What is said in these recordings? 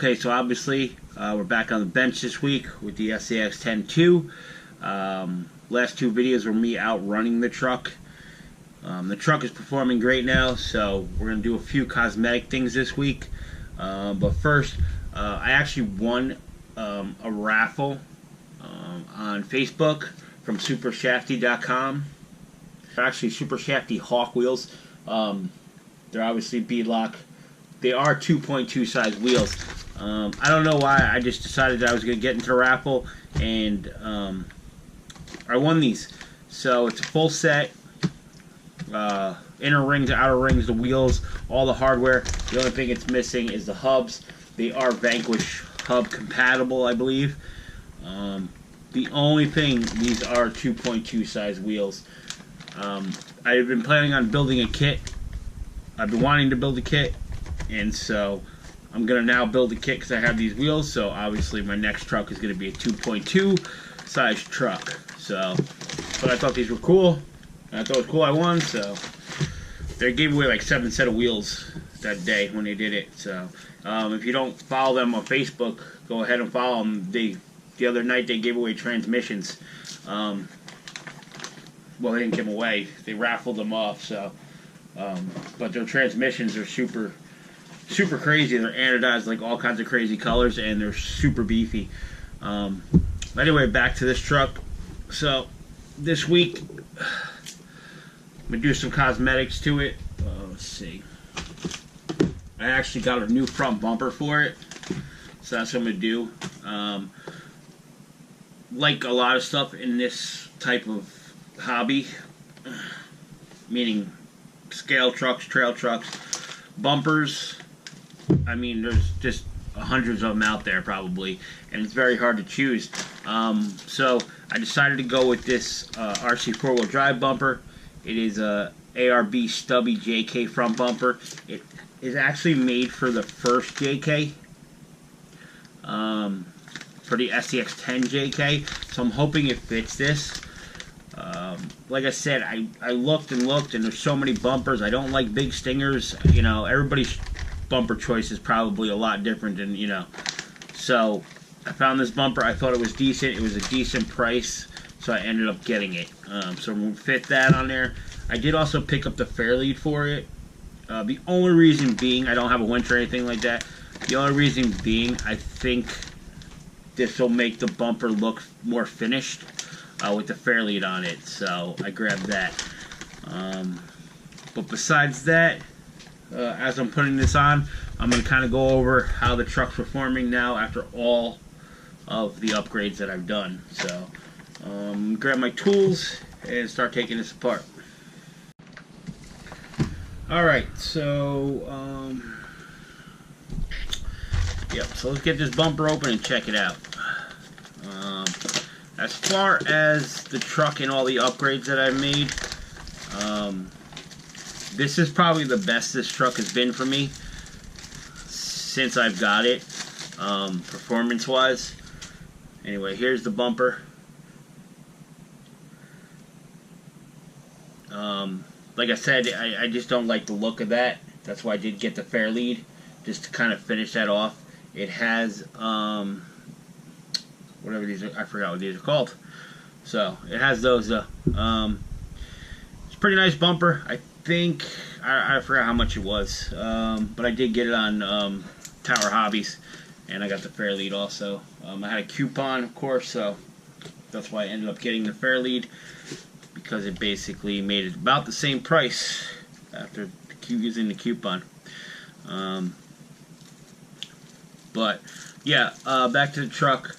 Okay, so obviously we're back on the bench this week with the SCX10II. Last two videos were me out running the truck. The truck is performing great now, so we're going to do a few cosmetic things this week. But first, I actually won a raffle on Facebook from supershafty.com. They're actually Super Shafty Hawk wheels. They're obviously beadlock. They are 2.2 size wheels. I don't know why, I just decided that I was going to get into the raffle, and I won these. So it's a full set, inner rings, outer rings, the wheels, all the hardware. The only thing it's missing is the hubs. They are Vanquish hub compatible, I believe. The only thing, these are 2.2 size wheels. I've been planning on building a kit. I've been wanting to build a kit, and so I'm going to now build a kit because I have these wheels. So obviously my next truck is going to be a 2.2 size truck. So, but I thought these were cool, and I thought it was cool I won. So they gave away like 7 sets of wheels that day when they did it. So if you don't follow them on Facebook, go ahead and follow them. The other night they gave away transmissions. Well, they didn't give them away. They raffled them off. So, but their transmissions are super crazy. They're anodized like all kinds of crazy colors, and they're super beefy. Anyway, back to this truck. So this week I'm gonna do some cosmetics to it. Let's see. I actually got a new front bumper for it, so that's what I'm gonna do. Like a lot of stuff in this type of hobby, meaning scale trucks, trail trucks, bumpers, I mean, there's just hundreds of them out there probably, and it's very hard to choose. So I decided to go with this RC 4-wheel drive bumper. It is a ARB Stubby JK front bumper. It is actually made for the first JK, for the SCX10 JK, so I'm hoping it fits this. Like I said, I looked and looked, and there's so many bumpers. I don't like big stingers. You know, everybody's bumper choice is probably a lot different than, you know. So I found this bumper. I thought it was decent. It was a decent price, so I ended up getting it. So we'll fit that on there. I did also pick up the Fairlead for it. The only reason being, I don't have a winch or anything like that. The only reason being, I think this will make the bumper look more finished with the Fairlead on it. So I grabbed that. But besides that, as I'm putting this on, I'm going to kind of go over how the truck's performing now after all of the upgrades that I've done. So grab my tools and start taking this apart. Alright, so yep, so let's get this bumper open and check it out. As far as the truck and all the upgrades that I've made, this is probably the best this truck has been for me since I've got it, performance-wise. Anyway, here's the bumper. Like I said, I just don't like the look of that. That's why I did get the Fairlead, just to kind of finish that off. It has, whatever these are, I forgot what these are called. So, it has those, it's a pretty nice bumper. I think, I forgot how much it was, but I did get it on Tower Hobbies, and I got the Fairlead also. I had a coupon, of course, so that's why I ended up getting the Fairlead, because it basically made it about the same price after using the coupon. But yeah, back to the truck.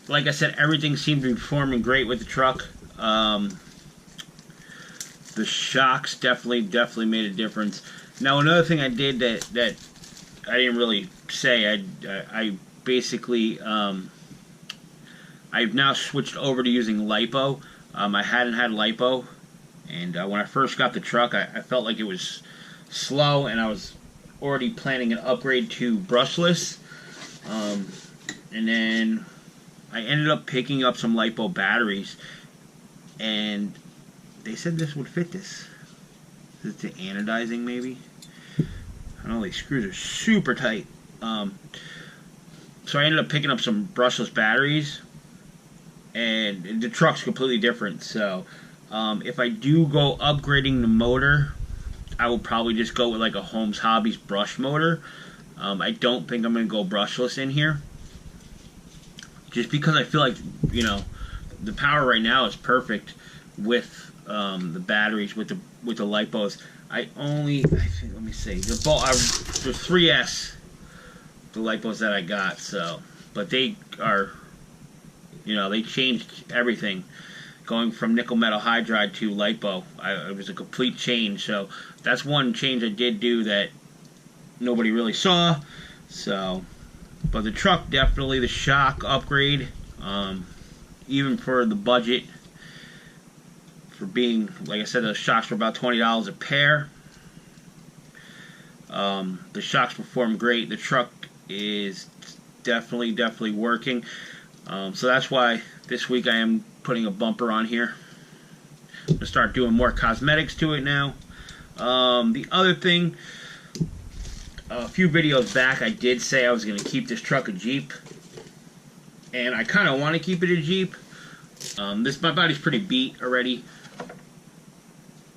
Like I said, everything seemed to be performing great with the truck. The shocks definitely made a difference. Now, another thing I did that I didn't really say, I basically I've now switched over to using lipo. I hadn't had lipo, and when I first got the truck, I felt like it was slow, and I was already planning an upgrade to brushless. And then I ended up picking up some lipo batteries, and they said this would fit this. Is it the anodizing, maybe? I don't know, these screws are super tight. So I ended up picking up some brushless batteries, and the truck's completely different. So if I do go upgrading the motor, I will probably just go with like a Holmes Hobbies brush motor. I don't think I'm going to go brushless in here, just because I feel like, you know, the power right now is perfect with the batteries, with the lipos. Let me see, the 3S, the lipos that I got. So, but they are, you know, they changed everything, going from nickel metal hydride to lipo. It was a complete change. So that's one change I did do that nobody really saw. So, but the truck, definitely the shock upgrade, even for the budget, for being, like I said, the shocks were about $20 a pair. The shocks perform great. The truck is definitely working. So that's why this week I am putting a bumper on here. I'm going to start doing more cosmetics to it now. The other thing, a few videos back I did say I was going to keep this truck a Jeep, and I kind of want to keep it a Jeep. My body's pretty beat already,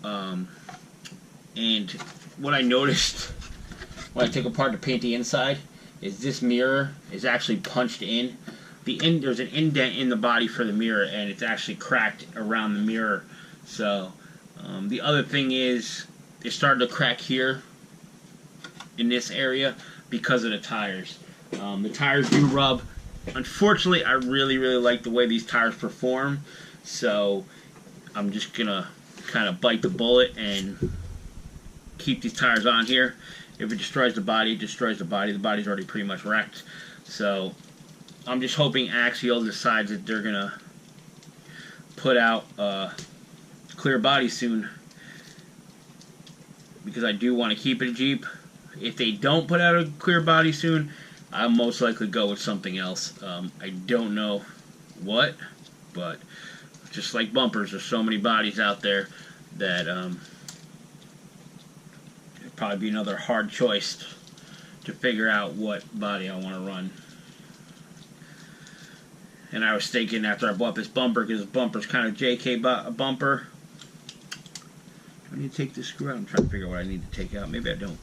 and what I noticed when I took apart to paint the inside is this mirror is actually punched in. There's an indent in the body for the mirror, and it's actually cracked around the mirror. So the other thing is, it started to crack here in this area because of the tires. The tires do rub. Unfortunately, I really like the way these tires perform, so I'm just gonna kind of bite the bullet and keep these tires on here. If it destroys the body, it destroys the body. The body's already pretty much wrecked. So I'm just hoping Axial decides that they're gonna put out clear body soon, because I do want to keep it a Jeep. If they don't put out a clear body soon, I'll most likely go with something else. I don't know what, but just like bumpers, there's so many bodies out there that it'd probably be another hard choice to figure out what body I want to run. And I was thinking, after I bought this bumper, because this bumper's kind of JK bumper, do I need to take this screw out? I'm trying to figure out what I need to take out. Maybe I don't.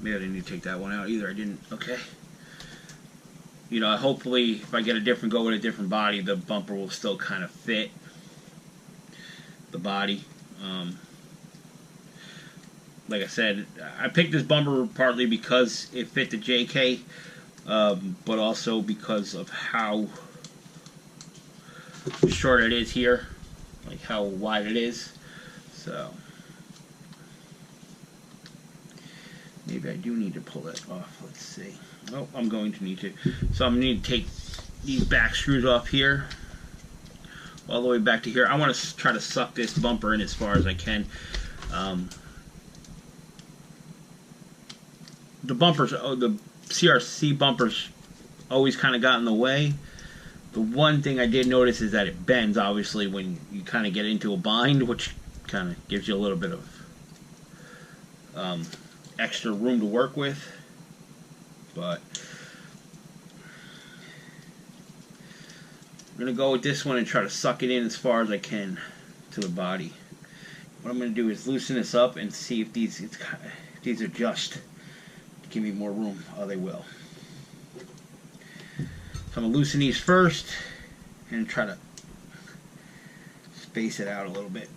Maybe I didn't need to take that one out either. I didn't. Okay. You know, hopefully, if I get go with a different body, the bumper will still kind of fit the body. Like I said, I picked this bumper partly because it fit the JK, but also because of how short it is here, like how wide it is. So maybe I do need to pull that off. Let's see. Oh, I'm going to need to. So I'm going to need to take these back screws off here, all the way back to here. I want to try to suck this bumper in as far as I can. The bumpers, the CRC bumpers always kind of got in the way. The one thing I did notice is that it bends, obviously, when you kind of get into a bind, which kind of gives you a little bit of extra room to work with. But I'm going to go with this one and try to suck it in as far as I can to the body. What I'm going to do is loosen this up and see if these adjust to give me more room. Oh, they will. So I'm going to loosen these first and try to space it out a little bit.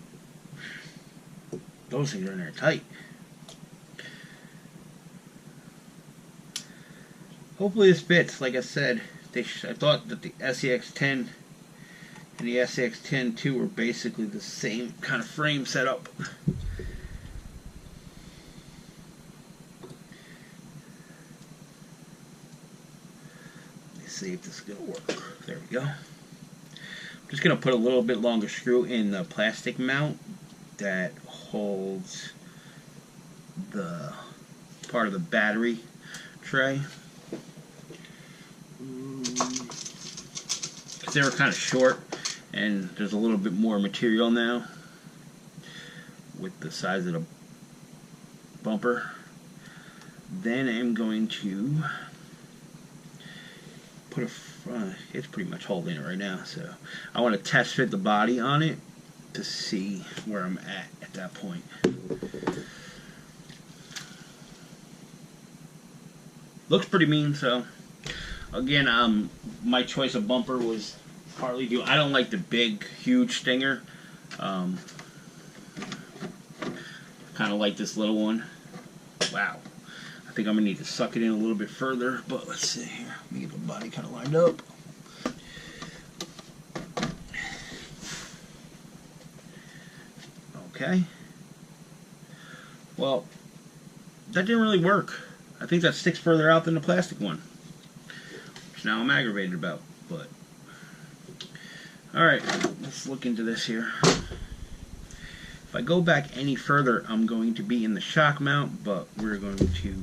Those things are in there tight. Hopefully this fits. Like I said, I thought that the SCX10 and the SCX10II were basically the same kind of frame setup. Let me see if this is going to work. There we go. I'm just going to put a little bit longer screw in the plastic mount that holds the part of the battery tray. Because they were kind of short, and there's a little bit more material now with the size of the bumper. Then I'm going to put a it's pretty much holding it right now, so I want to test fit the body on it to see where I'm at that point. Looks pretty mean, so again, my choice of bumper was partly due. I don't like the big, huge stinger. Kind of like this little one. Wow. I think I'm going to need to suck it in a little bit further, but let's see here. Let me get the body kind of lined up. Okay. Well, that didn't really work. I think that sticks further out than the plastic one, which now I'm aggravated about, but alright, let's look into this here. If I go back any further, I'm going to be in the shock mount, but we're going to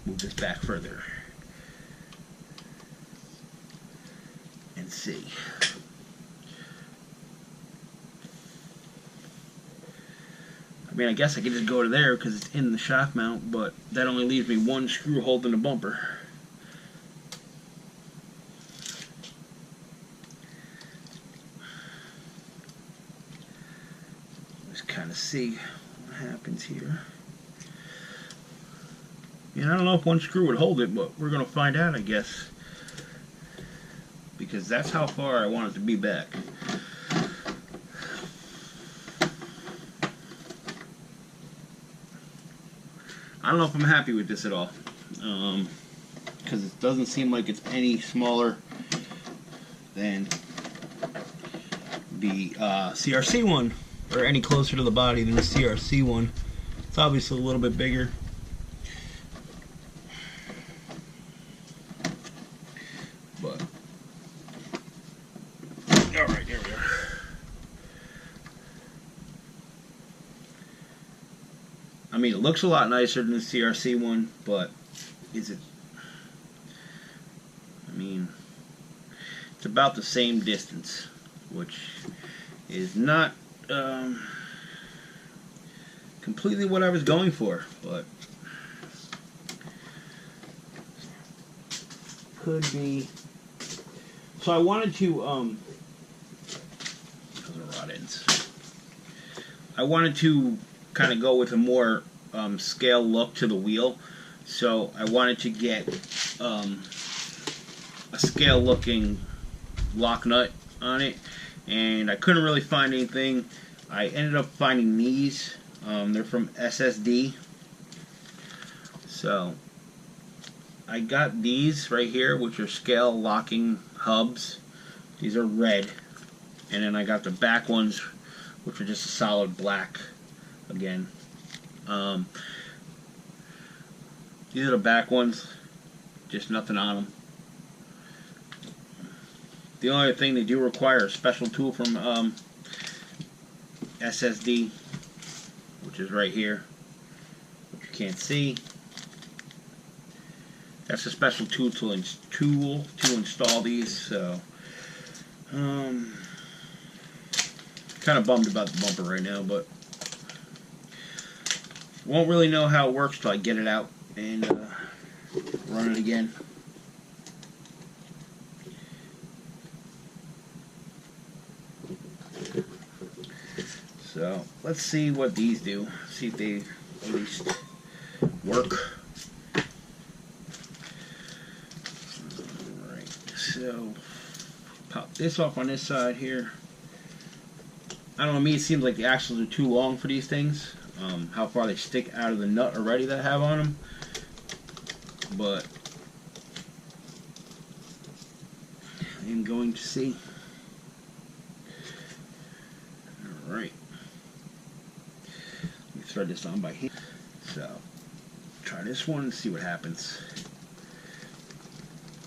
move this back further and see. I mean, I guess I could just go to there because it's in the shock mount, but that only leaves me one screw holding the bumper. Let's kind of see what happens here. And I don't know if one screw would hold it, but we're going to find out, I guess. Because that's how far I want it to be back. I don't know if I'm happy with this at all. Because it doesn't seem like it's any smaller than the CRC one, or any closer to the body than the CRC one. It's obviously a little bit bigger. But alright, there we are. I mean, it looks a lot nicer than the CRC one, but is it? I mean, it's about the same distance, which is not completely what I was going for, but could be. So I wanted to those are rod ends. I wanted to kind of go with a more scale look to the wheel, so I wanted to get a scale looking lock nut on it, and I couldn't really find anything. I ended up finding these. They're from SSD, so I got these right here, which are scale locking hubs. These are red, and then I got the back ones, which are just a solid black. Again, these are the back ones, just nothing on them. The only thing they do require a special tool from SSD, which is right here, which you can't see. That's a special tool to install these. So, kind of bummed about the bumper right now, but won't really know how it works till I get it out and run it again. So let's see what these do. See if they at least work. Alright, so pop this off on this side here. I don't know, to me it seems like the axles are too long for these things. How far they stick out of the nut already that I have on them. But I'm going to see. Alright. Let me thread this on by hand. So, try this one and see what happens.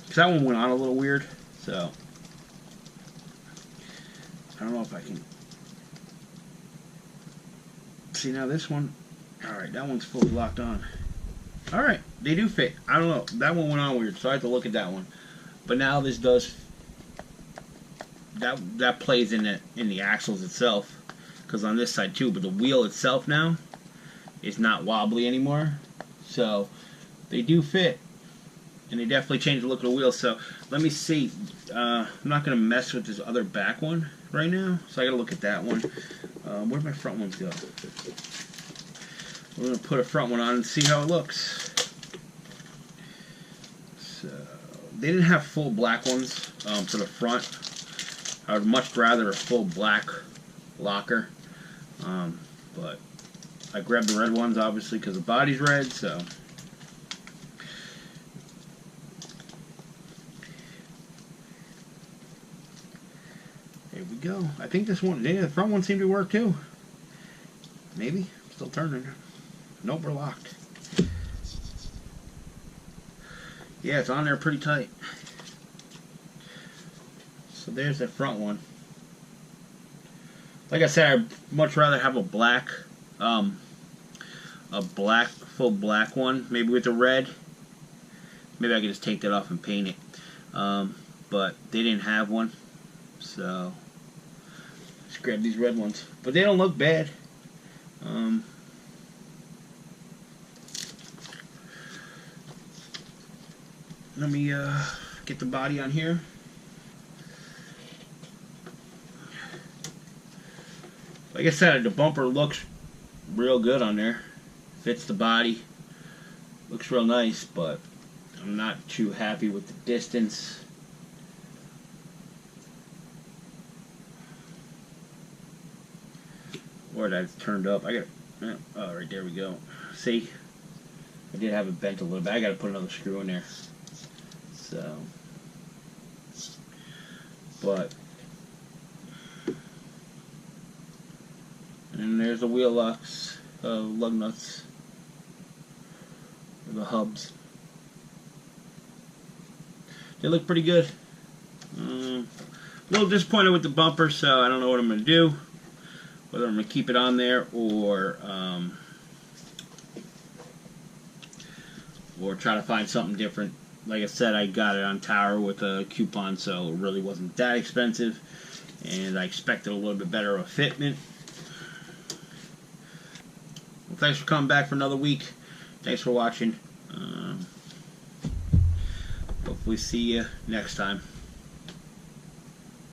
Because that one went on a little weird. So, I don't know if I can. See, now this one, alright, that one's fully locked on. Alright, they do fit. I don't know, that one went on weird, so I have to look at that one. But now this does, that plays in the axles itself, because on this side too, but the wheel itself now is not wobbly anymore. So they do fit. And they definitely changed the look of the wheels. So let me see. I'm not going to mess with this other back one right now. So I got to look at that one. Where'd my front ones go? We're going to put a front one on and see how it looks. So they didn't have full black ones for the front. I would much rather a full black locker. But I grabbed the red ones obviously because the body's red. So there we go. I think this one, yeah, the front one seemed to work too. Maybe. Still turning. Nope, we're locked. Yeah, it's on there pretty tight. So there's the front one. Like I said, I'd much rather have a black, full black one, maybe with the red. Maybe I could just take that off and paint it. But they didn't have one, so just grab these red ones. But they don't look bad. Let me get the body on here. Like I said, the bumper looks real good on there. Fits the body. Looks real nice, but I'm not too happy with the distance. Or that's turned up. I got, oh, right there we go. See, I did have it bent a little bit. I got to put another screw in there. So, but, and there's the wheel locks, lug nuts, the hubs. They look pretty good. A little disappointed with the bumper, so I don't know what I'm going to do. Whether I'm going to keep it on there or try to find something different. Like I said, I got it on Tower with a coupon, so it really wasn't that expensive. And I expected a little bit better of a fitment. Well, thanks for coming back for another week. Thanks for watching. Hopefully see you next time.